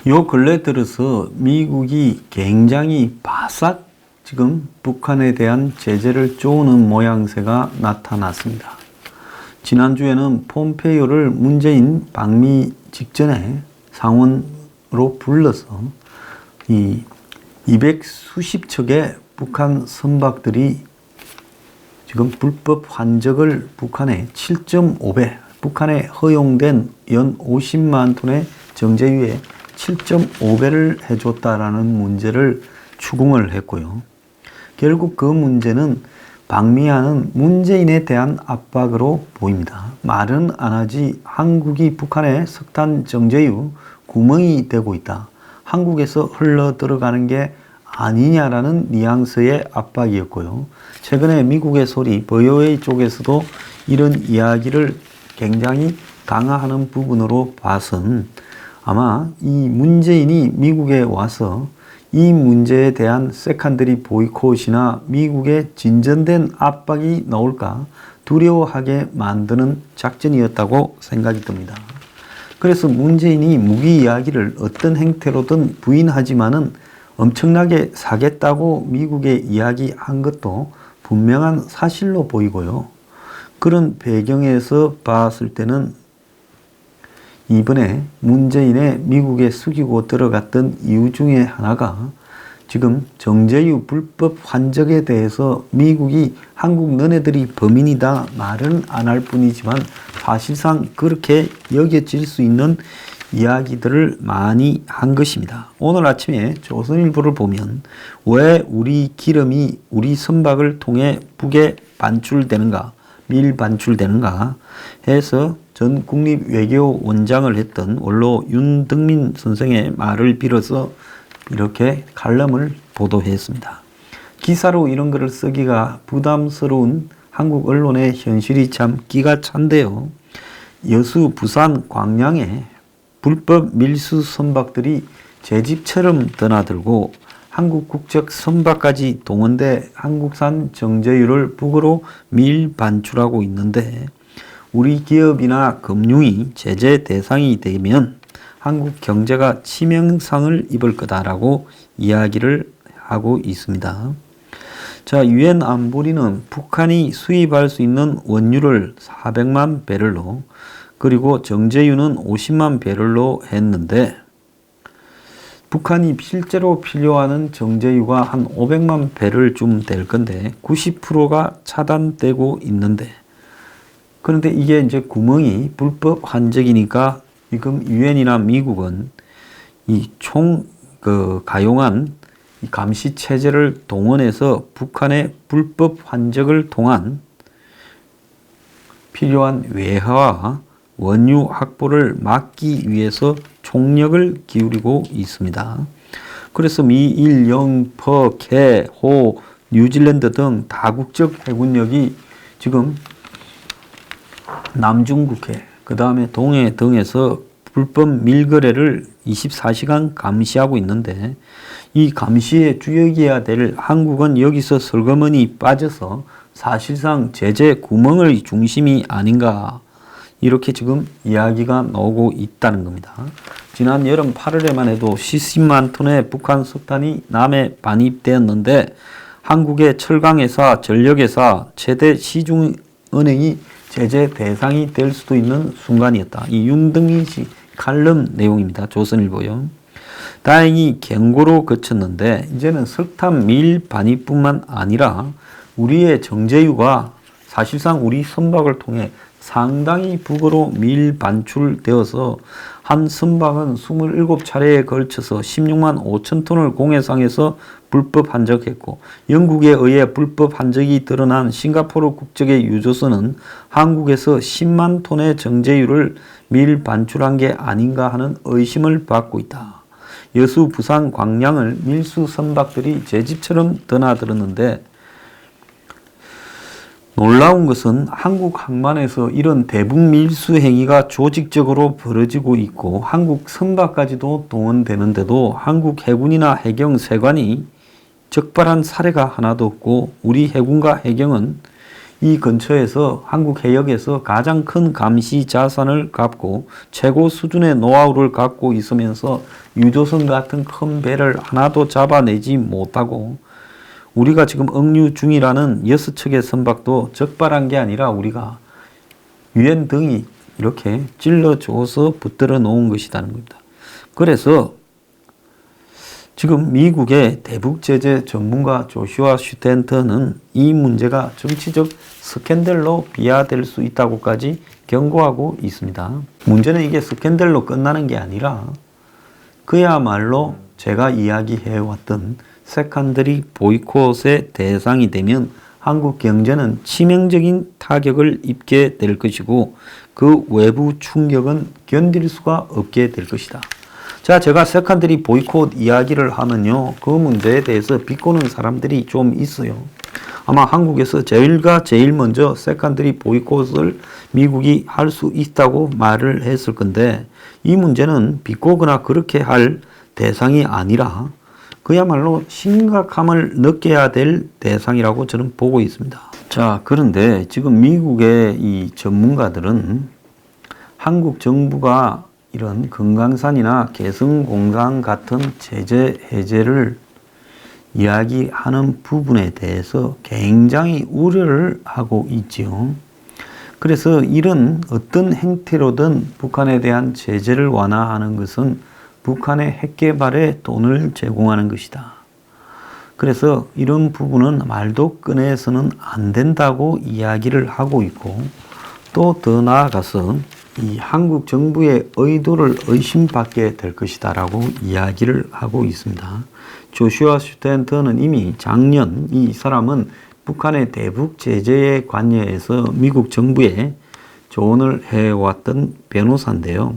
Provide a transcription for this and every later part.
요 근래 들어서 미국이 굉장히 바싹 지금 북한에 대한 제재를 쪼는 모양새가 나타났습니다. 지난주에는 폼페이오를 문재인 방미 직전에 상원으로 불러서 이 200수십 척의 북한 선박들이 지금 불법 환적을 북한에 7.5배, 북한에 허용된 연 50만 톤의 정제유에 7.5배를 해줬다라는 문제를 추궁을 했고요. 결국 그 문제는 방미하는 문재인에 대한 압박으로 보입니다. 말은 안 하지 한국이 북한의 석탄 정제유 구멍이 되고 있다. 한국에서 흘러 들어가는 게 아니냐라는 뉘앙스의 압박이었고요. 최근에 미국의 소리, 버여웨이 쪽에서도 이런 이야기를 굉장히 강화하는 부분으로 봐선 아마 이 문재인이 미국에 와서 이 문제에 대한 세컨더리 보이콧이나 미국의 진전된 압박이 나올까 두려워하게 만드는 작전이었다고 생각이 듭니다. 그래서 문재인이 무기 이야기를 어떤 행태로든 부인하지만은 엄청나게 사겠다고 미국에 이야기한 것도 분명한 사실로 보이고요. 그런 배경에서 봤을 때는 이번에 문재인의 미국에 숙이고 들어갔던 이유 중에 하나가 지금 정제유 불법 환적에 대해서 미국이 한국 너네들이 범인이다 말은 안 할 뿐이지만 사실상 그렇게 여겨질 수 있는 이야기들을 많이 한 것입니다. 오늘 아침에 조선일보를 보면 왜 우리 기름이 우리 선박을 통해 북에 반출되는가, 밀 반출되는가 해서 전 국립외교원장을 했던 원로 윤덕민 선생의 말을 빌어서 이렇게 칼럼을 보도했습니다. 기사로 이런 글을 쓰기가 부담스러운 한국 언론의 현실이 참 기가 찬데요. 여수, 부산, 광양에 불법 밀수 선박들이 제 집처럼 드나들고 한국 국적 선박까지 동원돼 한국산 정제유를 북으로 밀 반출하고 있는데 우리 기업이나 금융이 제재 대상이 되면 한국 경제가 치명상을 입을 거다라고 이야기를 하고 있습니다. 자, 유엔 안보리는 북한이 수입할 수 있는 원유를 400만 배럴로 그리고 정제유는 50만 배럴로 했는데 북한이 실제로 필요하는 정제유가 한 500만 배럴쯤 될 건데 90%가 차단되고 있는데 그런데 이게 이제 구멍이 불법 환적이니까 지금 유엔이나 미국은 이 가용한 감시 체제를 동원해서 북한의 불법 환적을 통한 필요한 외화와 원유 확보를 막기 위해서 총력을 기울이고 있습니다. 그래서 미, 일, 영, 퍼, 개, 호, 뉴질랜드 등 다국적 해군력이 지금 남중국해, 그 다음에 동해 등에서 불법 밀거래를 24시간 감시하고 있는데 이 감시의 주역이어야 될 한국은 여기서 설거머니 빠져서 사실상 제재 구멍의 중심이 아닌가 이렇게 지금 이야기가 나오고 있다는 겁니다. 지난 여름 8월에만 해도 70만 톤의 북한 석탄이 남해 반입되었는데 한국의 철강회사, 전력회사, 최대 시중은행이 제재 대상이 될 수도 있는 순간이었다. 이 윤등민 씨 칼럼 내용입니다. 조선일보요. 다행히 경고로 그쳤는데 이제는 석탄 밀 반입뿐만 아니라 우리의 정제유가 사실상 우리 선박을 통해 상당히 북으로 밀 반출되어서 한 선박은 27차례에 걸쳐서 16만 5천 톤을 공해상에서 불법 환적했고 영국에 의해 불법 환적이 드러난 싱가포르 국적의 유조선은 한국에서 10만 톤의 정제유를 밀 반출한 게 아닌가 하는 의심을 받고 있다. 여수, 부산, 광양을 밀수 선박들이 제 집처럼 드나들었는데 놀라운 것은 한국 항만에서 이런 대북 밀수 행위가 조직적으로 벌어지고 있고 한국 선박까지도 동원되는데도 한국 해군이나 해경 세관이 적발한 사례가 하나도 없고 우리 해군과 해경은 이 근처에서 한국 해역에서 가장 큰 감시 자산을 갖고 최고 수준의 노하우를 갖고 있으면서 유조선 같은 큰 배를 하나도 잡아내지 못하고 우리가 지금 억류 중이라는 6척의 선박도 적발한 게 아니라 우리가 유엔 등이 이렇게 찔러줘서 붙들어 놓은 것이라는 겁니다. 그래서 지금 미국의 대북 제재 전문가 조슈아 슈텐턴은 이 문제가 정치적 스캔들로 비화될 수 있다고까지 경고하고 있습니다. 문제는 이게 스캔들로 끝나는 게 아니라 그야말로 제가 이야기해왔던 세컨더리 보이콧의 대상이 되면 한국 경제는 치명적인 타격을 입게 될 것이고 그 외부 충격은 견딜 수가 없게 될 것이다. 자, 제가 세컨더리 보이콧 이야기를 하면요, 그 문제에 대해서 비꼬는 사람들이 좀 있어요. 아마 한국에서 제일 먼저 세컨더리 보이콧을 미국이 할 수 있다고 말을 했을 건데 이 문제는 비꼬거나 그렇게 할 대상이 아니라 그야말로 심각함을 느껴야 될 대상이라고 저는 보고 있습니다. 자, 그런데 지금 미국의 이 전문가들은 한국 정부가 이런 금강산이나 개성공단 같은 제재 해제를 이야기하는 부분에 대해서 굉장히 우려를 하고 있지요. 그래서 이런 어떤 행태로든 북한에 대한 제재를 완화하는 것은 북한의 핵 개발에 돈을 제공하는 것이다. 그래서 이런 부분은 말도 꺼내서는 안 된다고 이야기를 하고 있고 또 더 나아가서 이 한국 정부의 의도를 의심받게 될 것이다 라고 이야기를 하고 있습니다. 조슈아 슈텐턴은 이미 작년 이 사람은 북한의 대북 제재에 관여해서 미국 정부에 조언을 해왔던 변호사인데요.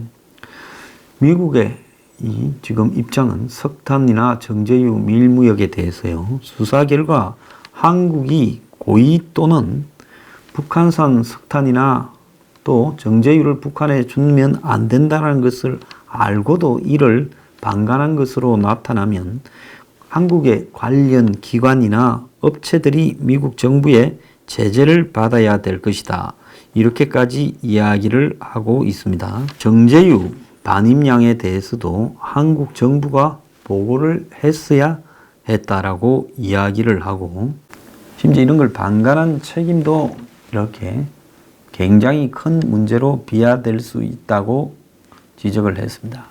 미국의 이 지금 입장은 석탄이나 정제유 밀무역에 대해서요. 수사 결과 한국이 고의 또는 북한산 석탄이나 또 정제유를 북한에 주면 안 된다는 것을 알고도 이를 방관한 것으로 나타나면 한국의 관련 기관이나 업체들이 미국 정부의 제재를 받아야 될 것이다. 이렇게까지 이야기를 하고 있습니다. 정제유 반입량에 대해서도 한국 정부가 보고를 했어야 했다라고 이야기를 하고 심지어 이런 걸 방관한 책임도 이렇게 굉장히 큰 문제로 비화될 수 있다고 지적을 했습니다.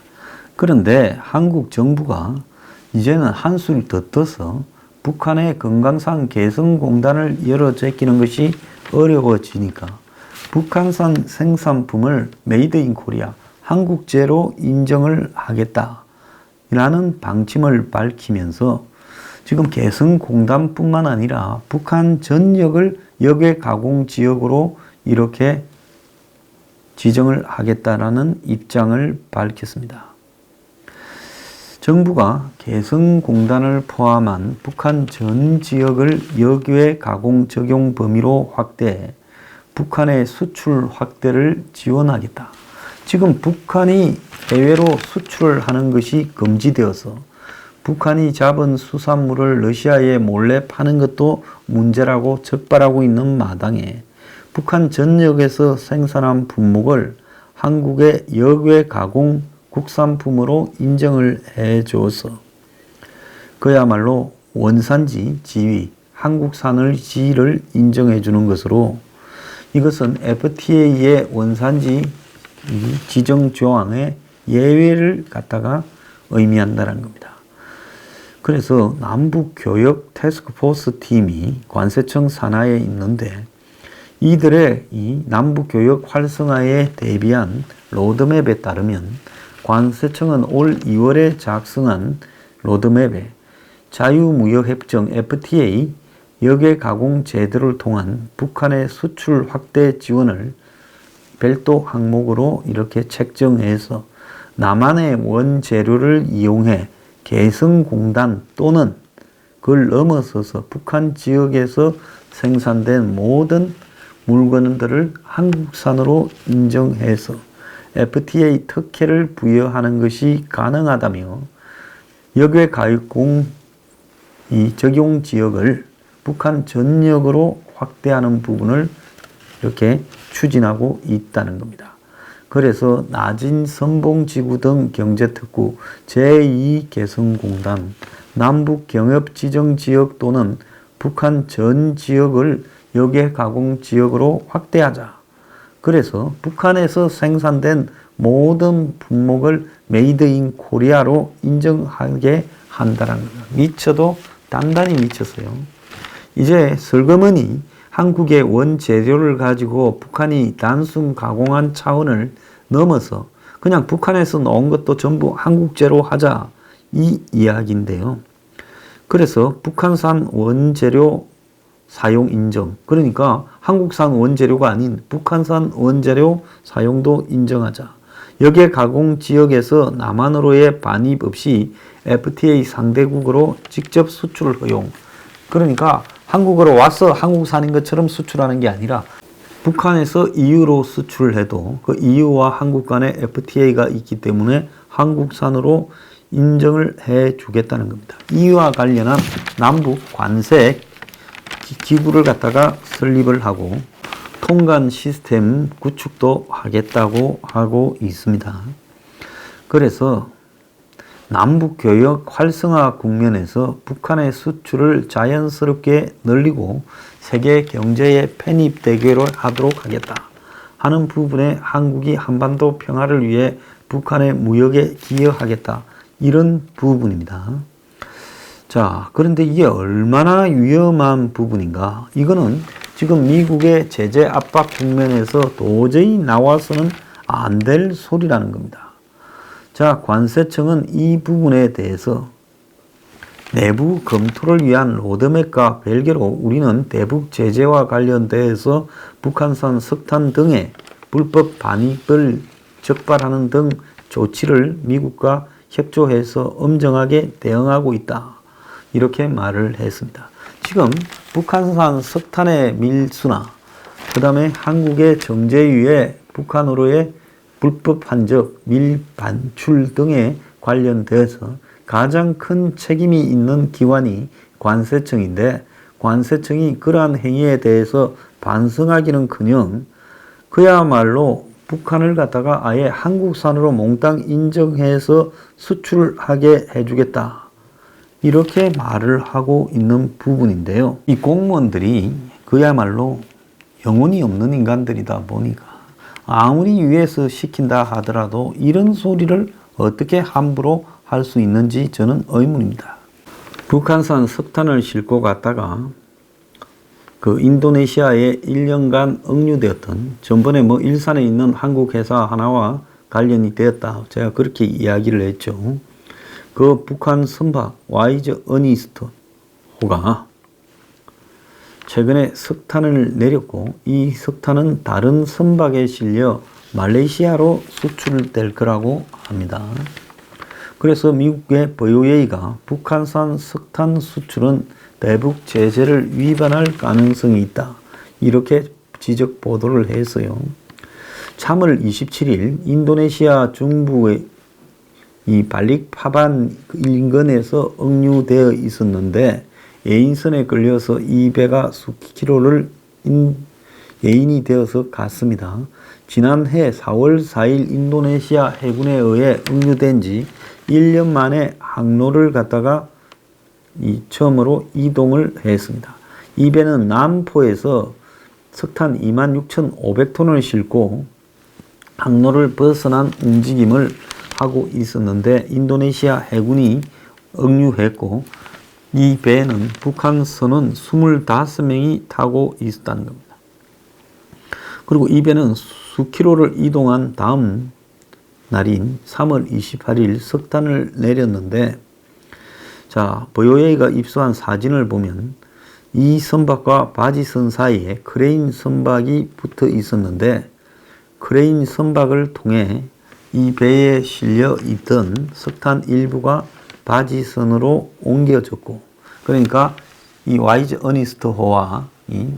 그런데 한국 정부가 이제는 한술 더 떠서 북한의 금강산 개성공단을 열어 제끼는 것이 어려워지니까 북한산 생산품을 메이드 인 코리아 한국제로 인정을 하겠다라는 방침을 밝히면서 지금 개성공단뿐만 아니라 북한 전역을 역외 가공 지역으로 이렇게 지정을 하겠다라는 입장을 밝혔습니다. 정부가 개성공단을 포함한 북한 전 지역을 역외 가공 적용 범위로 확대해 북한의 수출 확대를 지원하겠다. 지금 북한이 해외로 수출을 하는 것이 금지되어서 북한이 잡은 수산물을 러시아에 몰래 파는 것도 문제라고 적발하고 있는 마당에 북한 전역에서 생산한 품목을 한국의 역외 가공 국산품으로 인정을 해줘서 그야말로 원산지 지위, 한국산을 지위를 인정해 주는 것으로 이것은 FTA의 원산지 지정 조항의 예외를 갖다가 의미한다는 겁니다. 그래서 남북교역 태스크포스 팀이 관세청 산하에 있는데 이들의 이 남북교역 활성화에 대비한 로드맵에 따르면 관세청은 올 2월에 작성한 로드맵에 자유무역협정 FTA 역외 가공 제도를 통한 북한의 수출 확대 지원을 별도 항목으로 이렇게 책정해서 남한의 원재료를 이용해 개성공단 또는 그걸 넘어서서 북한 지역에서 생산된 모든 물건들을 한국산으로 인정해서 FTA 특혜를 부여하는 것이 가능하다며 역외 가공 이 적용 지역을 북한 전역으로 확대하는 부분을 이렇게 추진하고 있다는 겁니다. 그래서 나진 선봉지구 등 경제특구, 제2개성공단, 남북경협지정지역 또는 북한 전 지역을 역외가공지역으로 확대하자. 그래서 북한에서 생산된 모든 품목을 메이드 인 코리아로 인정하게 한다는 거예요. 미쳐도 단단히 미쳤어요. 이제 슬그머니 한국의 원재료를 가지고 북한이 단순 가공한 차원을 넘어서 그냥 북한에서 나온 것도 전부 한국제로 하자, 이 이야기인데요. 그래서 북한산 원재료 사용 인정, 그러니까 한국산 원재료가 아닌 북한산 원재료 사용도 인정하자. 역외 가공 지역에서 남한으로의 반입 없이 FTA 상대국으로 직접 수출 허용. 그러니까 한국으로 와서 한국산인 것처럼 수출하는 게 아니라 북한에서 EU로 수출을 해도 그 EU와 한국 간에 FTA가 있기 때문에 한국산으로 인정을 해 주겠다는 겁니다. EU와 관련한 남북 관세 기구를 갖다가 설립을 하고 통관 시스템 구축도 하겠다고 하고 있습니다. 그래서 남북교역 활성화 국면에서 북한의 수출을 자연스럽게 늘리고 세계 경제에 편입되기로 하도록 하겠다 하는 부분에 한국이 한반도 평화를 위해 북한의 무역에 기여하겠다, 이런 부분입니다. 자, 그런데 이게 얼마나 위험한 부분인가? 이거는 지금 미국의 제재 압박 국면에서 도저히 나와서는 안 될 소리라는 겁니다. 자, 관세청은 이 부분에 대해서 내부 검토를 위한 로드맵과 별개로 우리는 대북 제재와 관련돼서 북한산 석탄 등의 불법 반입을 적발하는 등 조치를 미국과 협조해서 엄정하게 대응하고 있다, 이렇게 말을 했습니다. 지금 북한산 석탄의 밀수나 그 다음에 한국의 정제유에 북한으로의 불법 환적, 밀 반출 등에 관련돼서 가장 큰 책임이 있는 기관이 관세청인데, 관세청이 그러한 행위에 대해서 반성하기는커녕 그야말로 북한을 갖다가 아예 한국산으로 몽땅 인정해서 수출하게 해주겠다, 이렇게 말을 하고 있는 부분인데요. 이 공무원들이 그야말로 영혼이 없는 인간들이다 보니까 아무리 위에서 시킨다 하더라도 이런 소리를 어떻게 함부로 할 수 있는지 저는 의문입니다. 북한산 석탄을 싣고 갔다가 그 인도네시아에 1년간 억류되었던, 전번에 뭐 일산에 있는 한국 회사 하나와 관련이 되었다, 제가 그렇게 이야기를 했죠. 그 북한 선박 와이즈 어니스트 호가 최근에 석탄을 내렸고, 이 석탄은 다른 선박에 실려 말레이시아로 수출될 거라고 합니다. 그래서 미국의 VOA가 북한산 석탄 수출은 대북 제재를 위반할 가능성이 있다, 이렇게 지적 보도를 했어요. 3월 27일 인도네시아 중부의 이 발릭파반 인근에서 억류되어 있었는데 예인선에 끌려서 이 배가 수킬로를 예인이 되어서 갔습니다. 지난해 4월 4일 인도네시아 해군에 의해 억류된 지 1년 만에 항로를 갖다가 처음으로 이동을 했습니다. 이 배는 남포에서 석탄 26,500톤을 싣고 항로를 벗어난 움직임을 하고 있었는데 인도네시아 해군이 억류했고, 이 배에는 북한선원 25명이 타고 있었다는 겁니다. 그리고 이 배는 수킬로를 이동한 다음 날인 3월 28일 석탄을 내렸는데, 자, VOA가 입수한 사진을 보면 이 선박과 바지선 사이에 크레인 선박이 붙어 있었는데, 크레인 선박을 통해 이 배에 실려 있던 석탄 일부가 바지선으로 옮겨졌고, 그러니까 이 와이즈 어니스트호와 이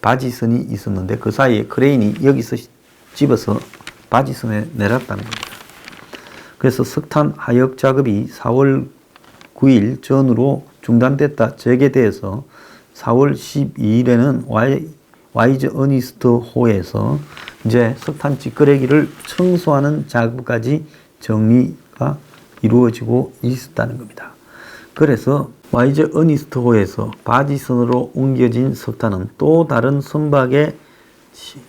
바지선이 있었는데 그 사이에 크레인이 여기서 집어서 바지선에 내렸다는 겁니다. 그래서 석탄 하역 작업이 4월 9일 전후로 중단됐다, 재개돼서 4월 12일에는 와이즈 어니스트 호에서 이제 석탄 찌끄레기를 청소하는 작업까지 정리가 이루어지고 있었다는 겁니다. 그래서 와이즈 어니스트 호에서 바지선으로 옮겨진 석탄은 또 다른 선박에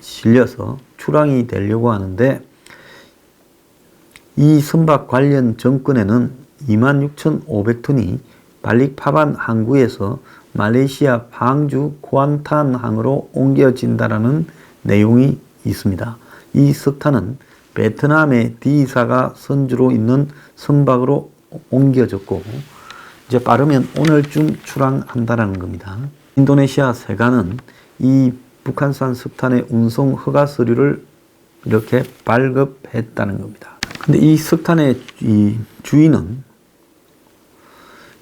실려서 출항이 되려고 하는데, 이 선박 관련 정권에는 26,500톤이 발릭파반 항구에서 말레이시아 방주 쿠안탄항으로 옮겨진다라는 내용이 있습니다. 이 석탄은 베트남의 D사가 선주로 있는 선박으로 옮겨졌고, 이제 빠르면 오늘쯤 출항한다라는 겁니다. 인도네시아 세관은 이 북한산 석탄의 운송 허가 서류를 이렇게 발급했다는 겁니다. 근데 이 석탄의 이 주인은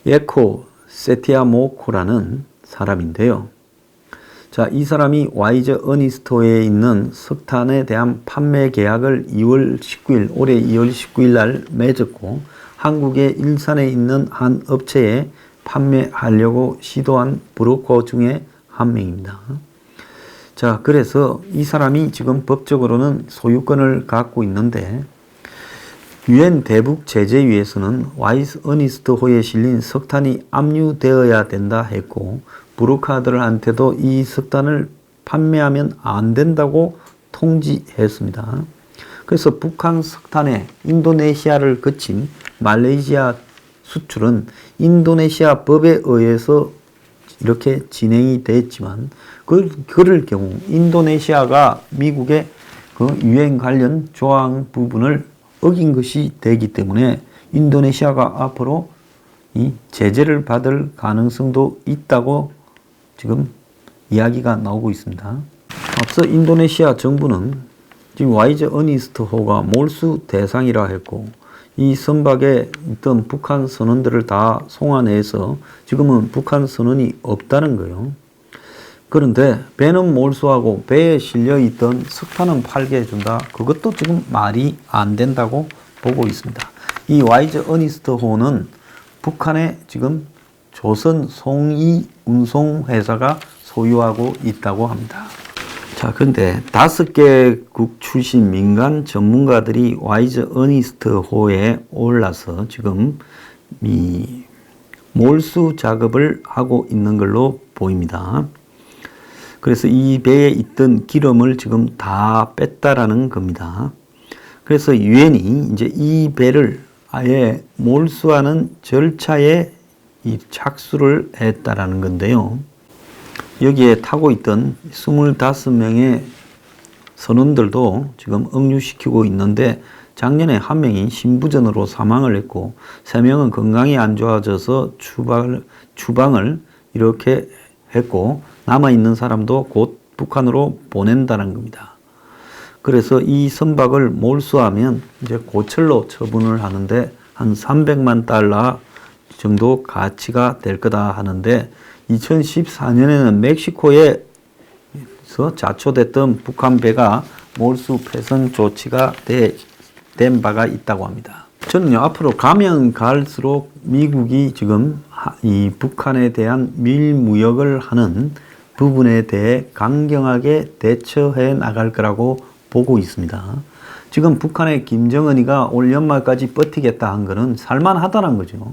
에코 세티아모코라는 사람인데요. 자, 이 사람이 와이즈 어니스토에 있는 석탄에 대한 판매 계약을 올해 2월 19일 날 맺었고, 한국의 일산에 있는 한 업체에 판매하려고 시도한 브로커 중에 한 명입니다. 자, 그래서 이 사람이 지금 법적으로는 소유권을 갖고 있는데, 유엔 대북 제재위에서는 와이즈 어니스트 호에 실린 석탄이 압류되어야 된다 했고, 브로커들한테도 이 석탄을 판매하면 안 된다고 통지했습니다. 그래서 북한 석탄의 인도네시아를 거친 말레이시아 수출은 인도네시아 법에 의해서 이렇게 진행이 됐지만, 그럴 경우 인도네시아가 미국의 그 유엔 관련 조항 부분을 어긴 것이 되기 때문에 인도네시아가 앞으로 이 제재를 받을 가능성도 있다고 지금 이야기가 나오고 있습니다. 앞서 인도네시아 정부는 지금 와이즈 어니스트 호가 몰수 대상이라 했고, 이 선박에 있던 북한 선원들을 다 송환해서 지금은 북한 선원이 없다는 거예요. 그런데 배는 몰수하고 배에 실려 있던 석탄은 팔게 해준다. 그것도 지금 말이 안 된다고 보고 있습니다. 이 와이즈 어니스트 호는 북한의 지금 조선 송이 운송회사가 소유하고 있다고 합니다. 자, 그런데 5개국 출신 민간 전문가들이 와이즈 어니스트 호에 올라서 지금 이 몰수 작업을 하고 있는 걸로 보입니다. 그래서 이 배에 있던 기름을 지금 다 뺐다라는 겁니다. 그래서 유엔이 이제 이 배를 아예 몰수하는 절차에 이 착수를 했다라는 건데요. 여기에 타고 있던 25명의 선원들도 지금 억류시키고 있는데, 작년에 한 명이 심부전으로 사망을 했고 3명은 건강이 안 좋아져서 추방을 이렇게 했고, 남아있는 사람도 곧 북한으로 보낸다는 겁니다. 그래서 이 선박을 몰수하면 이제 고철로 처분을 하는데 한 300만 달러 정도 가치가 될 거다 하는데, 2014년에는 멕시코에서 자초됐던 북한 배가 몰수 폐선 조치가 된 바가 있다고 합니다. 저는요, 앞으로 가면 갈수록 미국이 지금 이 북한에 대한 밀무역을 하는 부분에 대해 강경하게 대처해 나갈 거라고 보고 있습니다. 지금 북한의 김정은이가 올 연말까지 버티겠다 한 거는 살만하다는 거죠.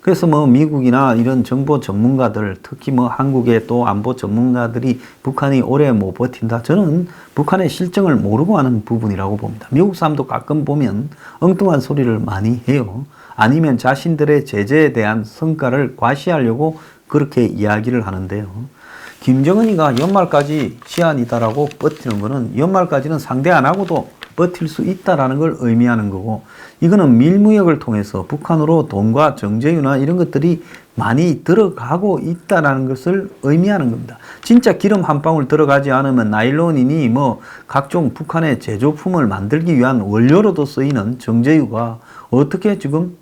그래서 뭐 미국이나 이런 정보 전문가들, 특히 뭐 한국의 또 안보 전문가들이 북한이 오래 못 버틴다. 저는 북한의 실정을 모르고 하는 부분이라고 봅니다. 미국 사람도 가끔 보면 엉뚱한 소리를 많이 해요. 아니면 자신들의 제재에 대한 성과를 과시하려고 그렇게 이야기를 하는데요. 김정은이가 연말까지 시한이다라고 버티는 거는 연말까지는 상대 안 하고도 버틸 수 있다라는 걸 의미하는 거고, 이거는 밀무역을 통해서 북한으로 돈과 정제유나 이런 것들이 많이 들어가고 있다라는 것을 의미하는 겁니다. 진짜 기름 한 방울 들어가지 않으면 나일론이니 뭐 각종 북한의 제조품을 만들기 위한 원료로도 쓰이는 정제유가 어떻게 지금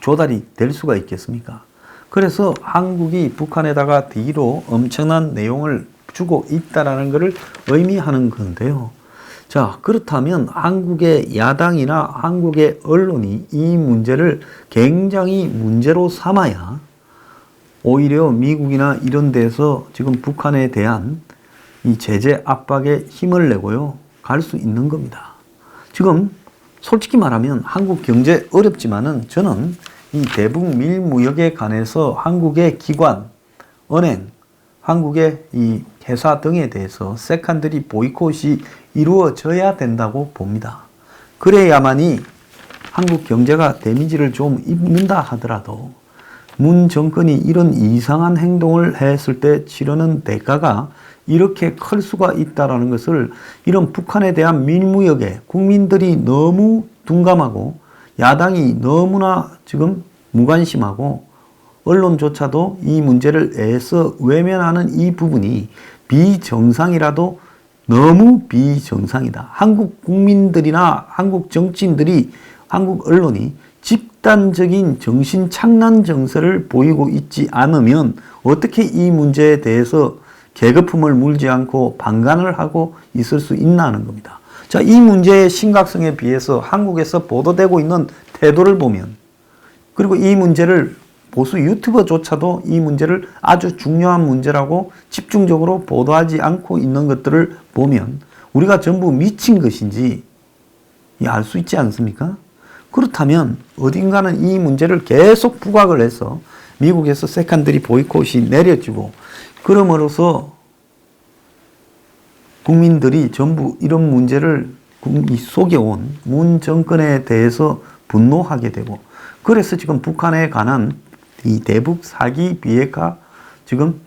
조달이 될 수가 있겠습니까? 그래서 한국이 북한에다가 뒤로 엄청난 내용을 주고 있다라는 것을 의미하는 건데요. 자, 그렇다면 한국의 야당이나 한국의 언론이 이 문제를 굉장히 문제로 삼아야 오히려 미국이나 이런 데서 지금 북한에 대한 이 제재 압박에 힘을 내고요. 갈 수 있는 겁니다. 지금 솔직히 말하면 한국 경제 어렵지만은 저는 이 대북 밀무역에 관해서 한국의 기관, 은행, 한국의 이 회사 등에 대해서 세컨더리 보이콧이 이루어져야 된다고 봅니다. 그래야만이 한국 경제가 데미지를 좀 입는다 하더라도 문 정권이 이런 이상한 행동을 했을 때 치르는 대가가 이렇게 클 수가 있다는 것을 이런 북한에 대한 밀무역에 국민들이 너무 둔감하고 야당이 너무나 지금 무관심하고 언론조차도 이 문제를 애써 외면하는 이 부분이 비정상이라도 너무 비정상이다. 한국 국민들이나 한국 정치인들이 한국 언론이 집단적인 정신착란 정서를 보이고 있지 않으면 어떻게 이 문제에 대해서 계급품을 물지 않고 방관을 하고 있을 수 있나 하는 겁니다. 자, 이 문제의 심각성에 비해서 한국에서 보도되고 있는 태도를 보면 그리고 이 문제를 보수 유튜버조차도 이 문제를 아주 중요한 문제라고 집중적으로 보도하지 않고 있는 것들을 보면 우리가 전부 미친 것인지 알 수 있지 않습니까? 그렇다면 어딘가는 이 문제를 계속 부각을 해서 미국에서 세컨더리 보이콧이 내려지고 그럼으로써 국민들이 전부 이런 문제를 속여온 문 정권에 대해서 분노하게 되고 그래서 지금 북한에 관한 이 대북 사기 비핵화 지금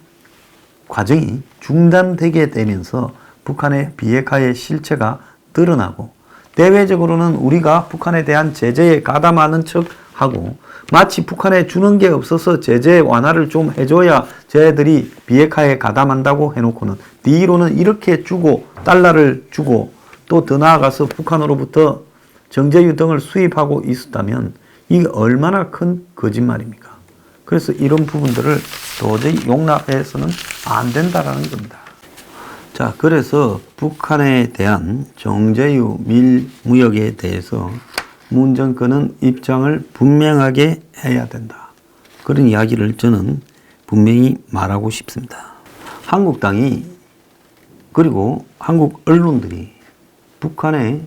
과정이 중단되게 되면서 북한의 비핵화의 실체가 드러나고 대외적으로는 우리가 북한에 대한 제재에 가담하는 척하고 마치 북한에 주는 게 없어서 제재 완화를 좀 해줘야 쟤들이 비핵화에 가담한다고 해놓고는 뒤로는 이렇게 주고 달러를 주고 또 더 나아가서 북한으로부터 정제유 등을 수입하고 있었다면 이게 얼마나 큰 거짓말입니까? 그래서 이런 부분들을 도저히 용납해서는 안 된다라는 겁니다. 자, 그래서 북한에 대한 정제유 밀무역에 대해서 문 정권은 입장을 분명하게 해야 된다. 그런 이야기를 저는 분명히 말하고 싶습니다. 한국당이 그리고 한국 언론들이 북한에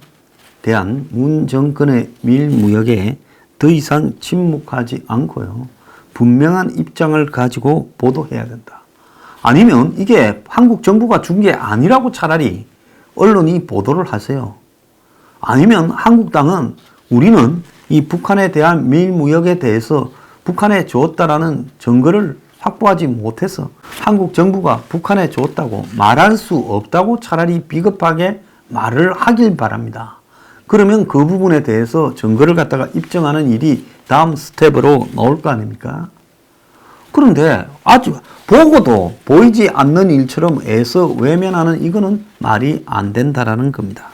대한 문 정권의 밀무역에 더 이상 침묵하지 않고요. 분명한 입장을 가지고 보도해야 된다. 아니면 이게 한국 정부가 준 게 아니라고 차라리 언론이 보도를 하세요. 아니면 한국당은 우리는 이 북한에 대한 밀무역에 대해서 북한에 줬다라는 증거를 확보하지 못해서 한국 정부가 북한에 줬다고 말할 수 없다고 차라리 비겁하게 말을 하길 바랍니다. 그러면 그 부분에 대해서 증거를 갖다가 입증하는 일이 다음 스텝으로 나올 거 아닙니까? 그런데 아주 보고도 보이지 않는 일처럼 애써 외면하는 이거는 말이 안 된다라는 겁니다.